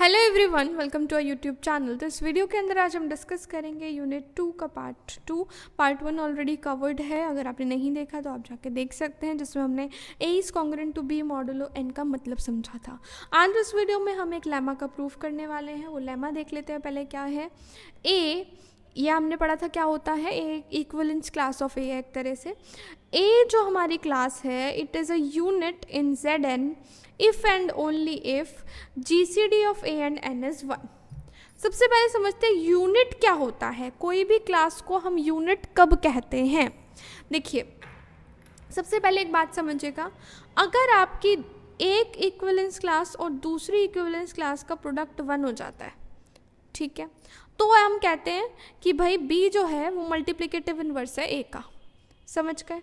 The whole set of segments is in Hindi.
Hello everyone, welcome to our YouTube channel. तो इस वीडियो के अंदर आज हम डिस्कस करेंगे यूनिट 2 का पार्ट 1 ऑलरेडी कवर्ड है। अगर आपने नहीं देखा तो आप जाके देख सकते हैं, जिसमें हमने A is congruent to B modulo N का मतलब समझा था। आज इस वीडियो में हम एक लेमा का प्रूफ करने वाले हैं। वो लेमा देख लेते हैं पहले क्या है। ए, यह हमने पढ़ा था क्या होता है, a equivalence class of a है एक तरह से। ए जो हमारी क्लास है, it is a unit in Z n if and only if GCD of a and n is 1। सबसे पहले समझते हैं यूनिट क्या होता है। कोई भी क्लास को हम यूनिट कब कहते हैं। देखिए, सबसे पहले एक बात समझिएगा, अगर आपकी एक इक्विवेलेंस क्लास और दूसरी इक्विवेलेंस क्लास का प्रोडक्ट 1 हो जाता है, ठीक है, तो हम कहते हैं कि भाई बी जो है वो मल्टीप्लिकेटिव इन्वर्स है ए का। समझ गए।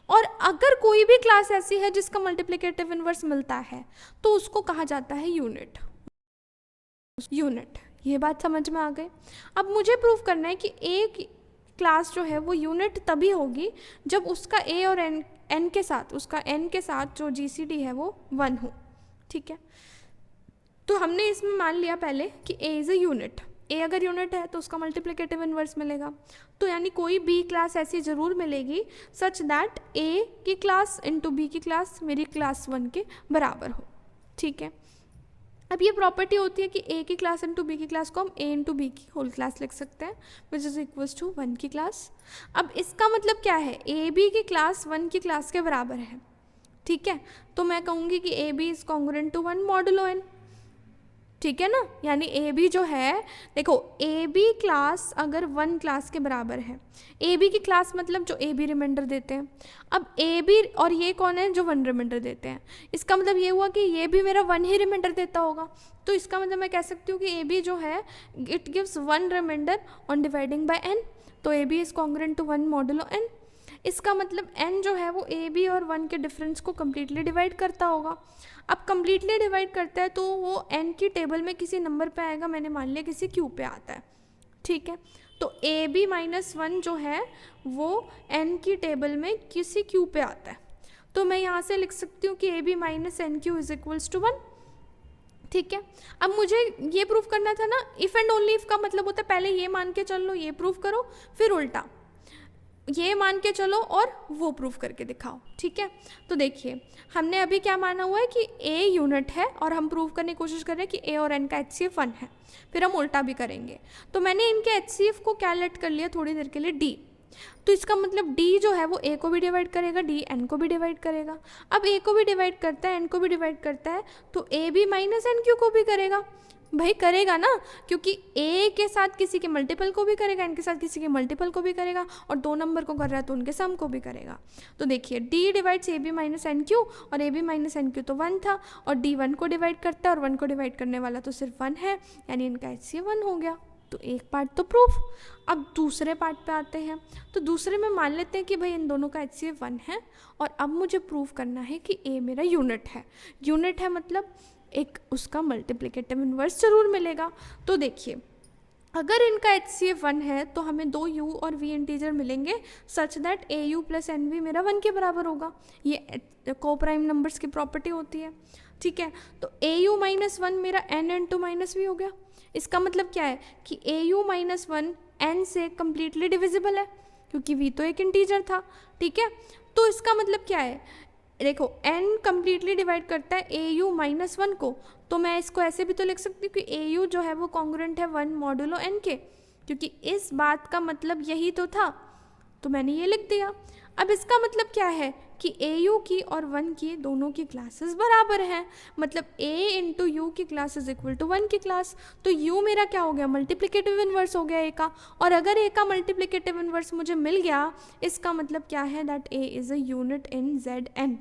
और अगर कोई भी क्लास ऐसी है जिसका मल्टीप्लिकेटिव इन्वर्स मिलता है तो उसको कहा जाता है यूनिट। ये बात समझ में आ गई। अब मुझे प्रूव करना है कि एक क्लास जो है वो यूनिट तभी होगी जब उसका ए और एन के साथ, उसका एन के साथ जो GCD है वो 1 हो। ठीक है, तो हमने इसमें मान लिया पहले कि ए इज़ अ यूनिट। ए अगर यूनिट है तो उसका मल्टीप्लिकेटिव इन्वर्स मिलेगा। तो यानी कोई बी क्लास ऐसी ज़रूर मिलेगी सच दैट ए की क्लास इंटू बी की क्लास मेरी क्लास 1 के बराबर हो। ठीक है, अब ये प्रॉपर्टी होती है कि ए की क्लास इंटू बी की क्लास को हम ए इंटू बी की होल क्लास लिख सकते हैं, विच इज़ इक्वल्स टू 1 की क्लास। अब इसका मतलब क्या है, ए बी की क्लास 1 की क्लास के बराबर है। ठीक है, तो मैं कहूँगी कि a B is congruent to 1 modulo n. ठीक है ना, यानी ए बी जो है, देखो ए बी क्लास अगर 1 क्लास के बराबर है, ए बी की क्लास मतलब जो ए बी रिमाइंडर देते हैं। अब ए बी और ये कौन है जो 1 रिमाइंडर देते हैं, इसका मतलब ये हुआ कि ये भी मेरा 1 ही रिमाइंडर देता होगा। तो इसका मतलब मैं कह सकती हूँ कि ए बी जो है it gives 1 remainder on dividing by N. तो A B is congruent to 1 modulo N. इसका मतलब n जो है वो ए बी और 1 के डिफरेंस को कम्प्लीटली डिवाइड करता होगा। अब कम्प्लीटली डिवाइड करता है तो वो n की टेबल में किसी नंबर पे आएगा, मैंने मान लिया किसी q पे आता है। ठीक है, तो ए बी माइनस 1 जो है वो n की टेबल में किसी q पे आता है। तो मैं यहाँ से लिख सकती हूँ कि a B minus N q is equals to 1। ठीक है, अब मुझे ये प्रूफ करना था ना, इफ़ एंड ओनली इफ़ का मतलब होता है पहले ये मान के चलो, ये प्रूफ करो, फिर उल्टा ये मान के चलो और वो प्रूफ करके दिखाओ। ठीक है, तो देखिए हमने अभी क्या माना हुआ है कि ए यूनिट है और हम प्रूव करने की कोशिश कर रहे हैं कि ए और एन का HCF 1 है। फिर हम उल्टा भी करेंगे। तो मैंने इनके HCF को क्या लेट कर लिया थोड़ी देर के लिए, डी। तो इसका मतलब डी जो है वो ए को भी डिवाइड करेगा, डी एन को भी डिवाइड करेगा। अब ए को भी डिवाइड करता है, एन को भी डिवाइड करता है, तो A B minus N q को भी करेगा। भाई करेगा ना, क्योंकि ए के साथ किसी के मल्टीपल को भी करेगा, एन के साथ किसी के मल्टीपल को भी करेगा, और 2 नंबर को कर रहा है तो उनके सम को भी करेगा। तो देखिए D divides A B minus N Q, और A B minus N Q तो 1 था, और डी 1 को डिवाइड करता है, और 1 को डिवाइड करने वाला तो सिर्फ 1 है, यानी इनका HCF 1 हो गया। तो एक पार्ट तो प्रूफ। अब दूसरे पार्ट पे आते हैं। तो दूसरे में मान लेते हैं कि भाई इन दोनों का HCF 1 है, और अब मुझे प्रूव करना है कि ए मेरा यूनिट है। यूनिट है मतलब एक उसका मल्टीप्लिकेटिव इन्वर्स जरूर मिलेगा। तो देखिए अगर इनका HCF 1 है तो हमें 2 u और v इंटीजर मिलेंगे such that a u plus n v मेरा 1 के बराबर होगा। ये को प्राइम नंबर्स की प्रॉपर्टी होती है। ठीक है, तो ए यू माइनस 1 मेरा n इंटू माइनस वी हो गया। इसका मतलब क्या है कि ए यू माइनस 1 n से कम्प्लीटली डिविजिबल है, क्योंकि v तो एक इंटीजर था। ठीक है, तो इसका मतलब क्या है, देखो n कम्प्लीटली डिवाइड करता है ए यू माइनस 1 को, तो मैं इसको ऐसे भी तो लिख सकती हूँ कि ए यू जो है वो कॉन्ग्रुएंट है 1 मॉडुलो n के, क्योंकि इस बात का मतलब यही तो था, तो मैंने ये लिख दिया। अब इसका मतलब क्या है कि ए यू की और 1 की दोनों की क्लासेस बराबर हैं, मतलब a इंटू यू की क्लास इज इक्वल टू 1 की क्लास। तो u मेरा क्या हो गया, मल्टीप्लिकेटिव इन्वर्स हो गया a का, और अगर a का मल्टीप्लिकेटिव इन्वर्स मुझे मिल गया, इसका मतलब क्या है that a is a unit in ZN,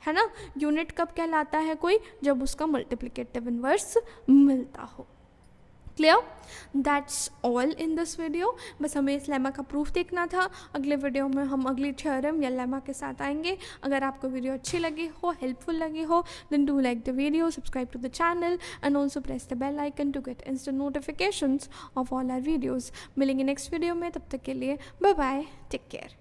है ना। यूनिट कब कहलाता है कोई, जब उसका मल्टीप्लिकेटिव इन्वर्स मिलता हो। Clear, that's all in this video. बस हमें इस लेमा का प्रूफ देखना था। अगले वीडियो में हम अगली थ्योरम या लेमा के साथ आएंगे। अगर आपको वीडियो अच्छी लगी हो, हेल्पफुल लगी हो, then do like the video, subscribe to the channel and also press the bell icon to get instant notifications of all our videos. मिलेंगे नेक्स्ट वीडियो में, तब तक के लिए बाय बाय, टेक केयर।